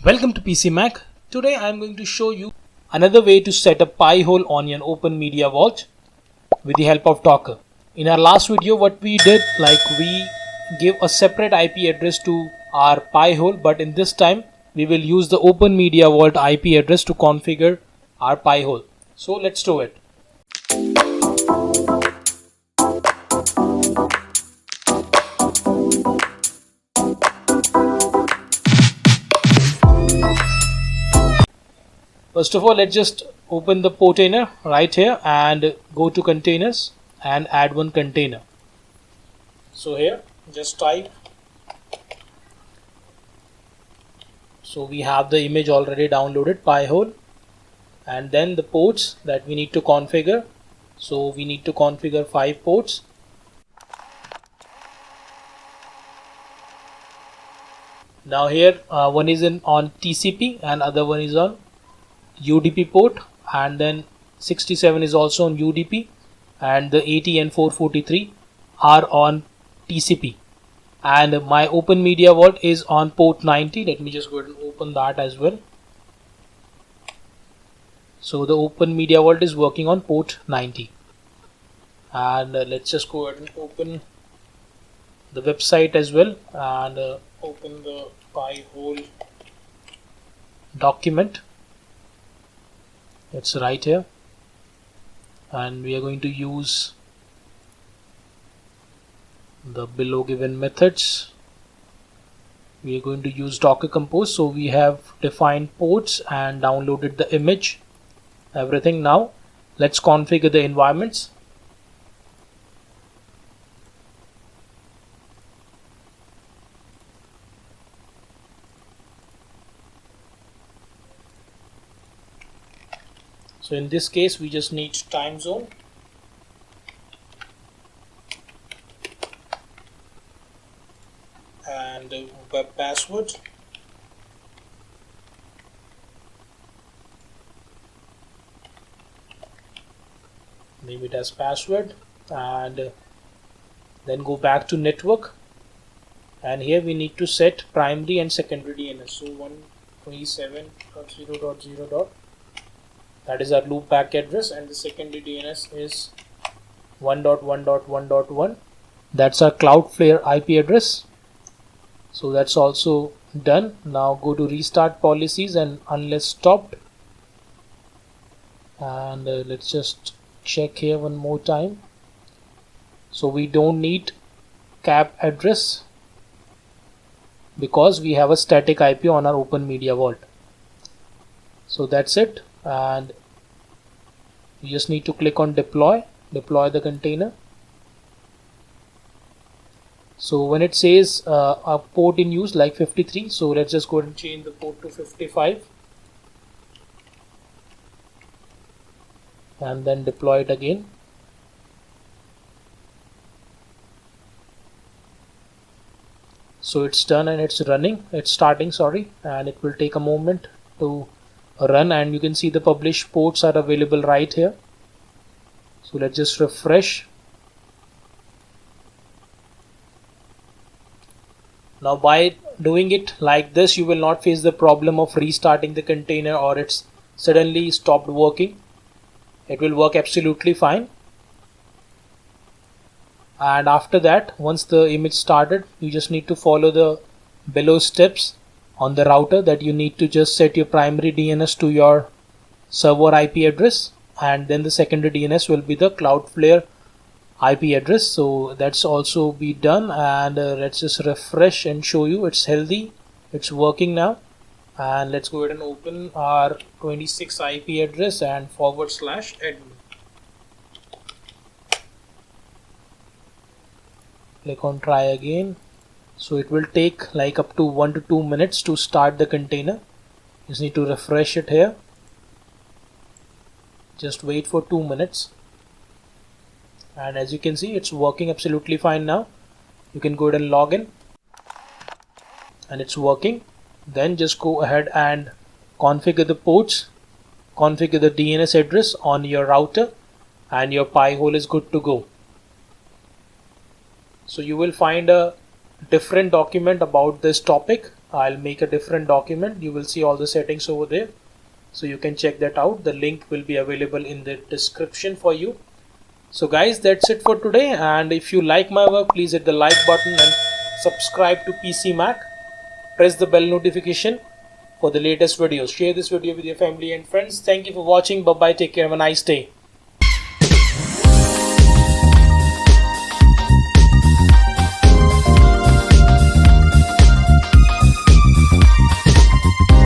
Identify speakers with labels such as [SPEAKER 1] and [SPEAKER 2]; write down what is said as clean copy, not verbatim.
[SPEAKER 1] Welcome to PC Mac. Today I am going to show you another way to set a Pi-hole on your Open Media Vault with the help of Docker. In our last video what we did, we gave a separate IP address to our Pi-hole, but in this time we will use the Open Media Vault IP address to configure our Pi-hole. So let's do it. First of all, let's just open the container right here and go to containers and add one container. So here just type. So we have the image already downloaded, Pi-hole, and then the ports that we need to configure. So we need to configure 5 ports. Now here one is on TCP and other one is on UDP port, and then 67 is also on UDP, and the 80 and 443 are on TCP, and my Open Media Vault is on port 90. Let me just go ahead and open that as well. So the Open Media Vault is working on port 90, and let's just go ahead and open the website as well and open the Pi-hole document. It's right here, and we are going to use the below given methods. We are going to use Docker Compose. So we have defined ports and downloaded the image, everything. Now let's configure the environments. So in this case we just need time zone, and web password, name it as password, and then go back to network, and here we need to set primary and secondary DNS. So 127.0.0. that is our loopback address, and the secondary DNS is 1.1.1.1. that's our Cloudflare IP address. So that's also done. Now go to restart policies and unless stopped, and let's just check here one more time. So we don't need cap address because we have a static IP on our Open Media Vault. So that's it, and you just need to click on deploy the container. So when it says a port in use like 53, so let's just go ahead and change the port to 55 and then deploy it again. So it's done and it's running, it's starting, sorry, and it will take a moment to run, and you can see the published ports are available right here. So let's just refresh. Now by doing it like this, you will not face the problem of restarting the container or it's suddenly stopped working. It will work absolutely fine. And after that, once the image started, you just need to follow the below steps on the router, that you need to just set your primary DNS to your server IP address, and then the secondary DNS will be the Cloudflare IP address. So that's also be done, and let's just refresh and show you it's healthy, it's working now. And let's go ahead and open our 26 IP address and /admin. Click on try again. So it will take like up to 1 to 2 minutes to start the container. You just need to refresh it here. Just wait for 2 minutes, and as you can see it's working absolutely fine now. You can go ahead and log in, and it's working. Then just go ahead and configure the ports, configure the DNS address on your router, and your Pi-hole is good to go. So you will find a different document about this topic I'll make a different document. You will see all the settings over there, so you can check that out. The link will be available in the description for you. So guys, that's it for today, and if you like my work, please hit the like button and subscribe to PC Mac. Press the bell notification for the latest videos. Share this video with your family and friends. Thank you for watching. Bye bye. Take care. Have a nice day.